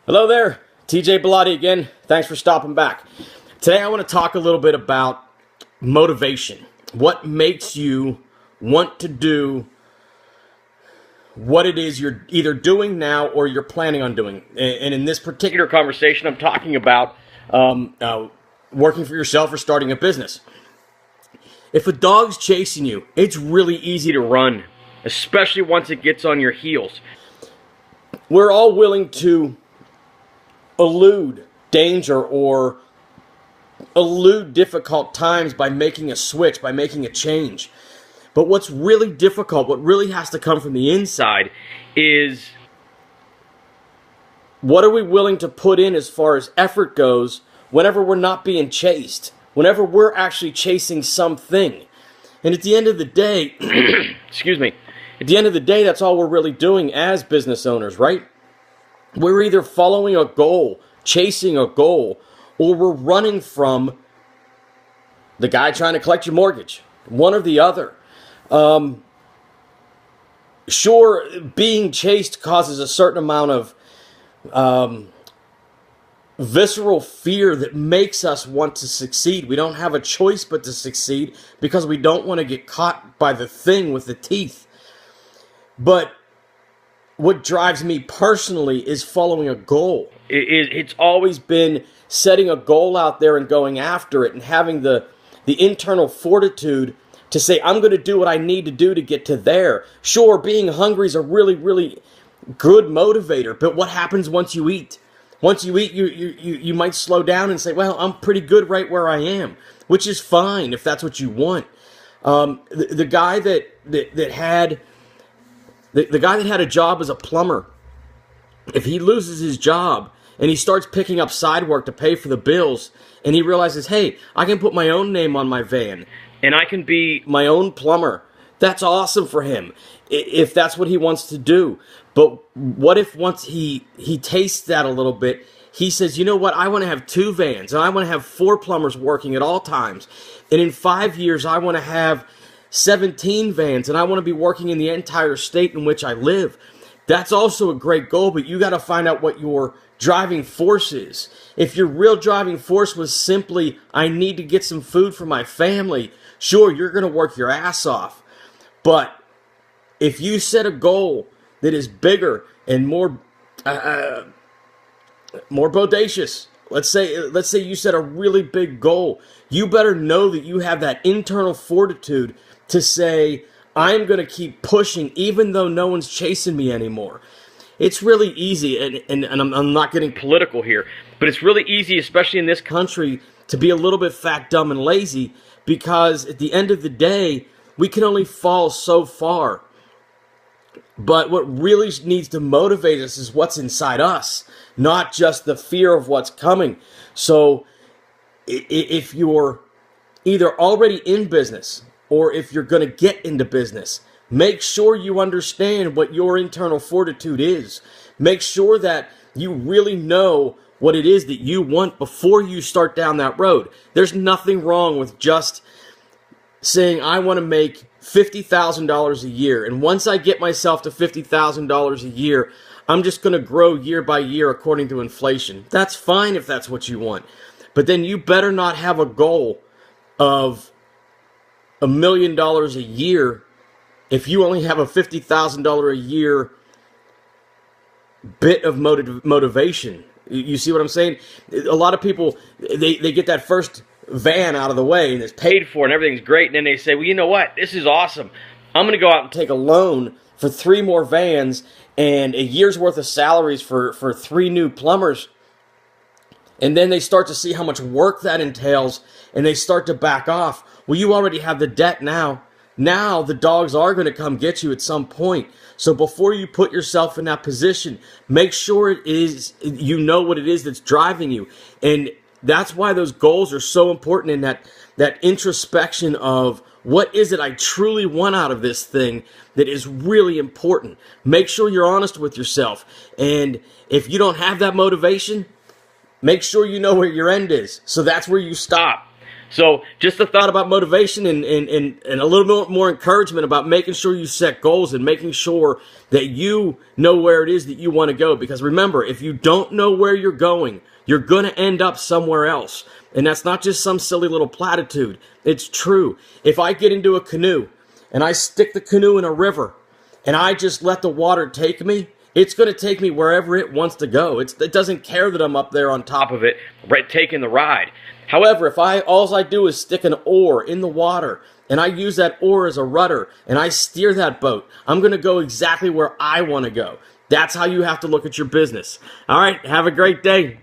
Hello there, TJ Bellotti again. Thanks for stopping back. Today I want to talk a little bit about motivation. What makes you want to do what it is you're either doing now or you're planning on doing. And in this particular conversation, I'm talking about working for yourself or starting a business. If a dog's chasing you, it's really easy to run, especially once it gets on your heels. We're all willing to elude danger or elude difficult times by making a switch, by making a change. But what's really difficult, what really has to come from the inside is what are we willing to put in as far as effort goes whenever we're not being chased, whenever we're actually chasing something. And at the end of the day, excuse me, at the end of the day, that's all we're really doing as business owners, right? We're either following a goal, chasing a goal, or we're running from the guy trying to collect your mortgage. One or the other. Sure, being chased causes a certain amount of visceral fear that makes us want to succeed. We don't have a choice but to succeed because we don't want to get caught by the thing with the teeth. But what drives me personally is following a goal. It's always been setting a goal out there and going after it and having the internal fortitude to say, I'm going to do what I need to do to get to there. Sure, being hungry is a really, really good motivator, but what happens once you eat? Once you eat, you might slow down and say, well, I'm pretty good right where I am, which is fine if that's what you want. The guy that had a job as a plumber, if he loses his job and he starts picking up side work to pay for the bills, and he realizes, hey, I can put my own name on my van, and I can be my own plumber, that's awesome for him, if that's what he wants to do. But what if once he tastes that a little bit, he says, you know what, I want to have 2 vans, and I want to have 4 plumbers working at all times, and in 5 years I want to have 17 vans, and I want to be working in the entire state in which I live. That's also a great goal, but you got to find out what your driving force is. If your real driving force was simply, I need to get some food for my family, sure, you're going to work your ass off. But if you set a goal that is bigger and more bodacious, let's say you set a really big goal, you better know that you have that internal fortitude to say, I'm going to keep pushing even though no one's chasing me anymore. It's really easy, and I'm not getting political here, but it's really easy, especially in this country, to be a little bit fat, dumb, and lazy, because at the end of the day, we can only fall so far. But what really needs to motivate us is what's inside us, not just the fear of what's coming. So if you're either already in business or if you're going to get into business, make sure you understand what your internal fortitude is. Make sure that you really know what it is that you want before you start down that road. There's nothing wrong with just saying, I want to make $50,000 a year, and once I get myself to $50,000 a year, I'm just going to grow year by year according to inflation. That's fine if that's what you want. But then you better not have a goal of $1 million a year if you only have a $50,000 a year bit of motivation. You see what I'm saying? A lot of people, they get that first van out of the way and it's paid for and everything's great, and then they say, well, you know what, this is awesome, I'm going to go out and take a loan for 3 more vans and a year's worth of salaries for 3 new plumbers. And then they start to see how much work that entails and they start to back off. Well, you already have the debt now. Now the dogs are going to come get you at some point. So before you put yourself in that position, make sure it is, you know what it is that's driving you. And that's why those goals are so important, in that introspection of what is it I truly want out of this thing that is really important. Make sure you're honest with yourself. And if you don't have that motivation, make sure you know where your end is. So that's where you stop. So just a thought about motivation and a little bit more encouragement about making sure you set goals and making sure that you know where it is that you want to go. Because remember, if you don't know where you're going, you're going to end up somewhere else. And that's not just some silly little platitude. It's true. If I get into a canoe and I stick the canoe in a river and I just let the water take me, it's going to take me wherever it wants to go. It doesn't care that I'm up there on top of it, right, taking the ride. However, if all I do is stick an oar in the water and I use that oar as a rudder and I steer that boat, I'm going to go exactly where I want to go. That's how you have to look at your business. All right, have a great day.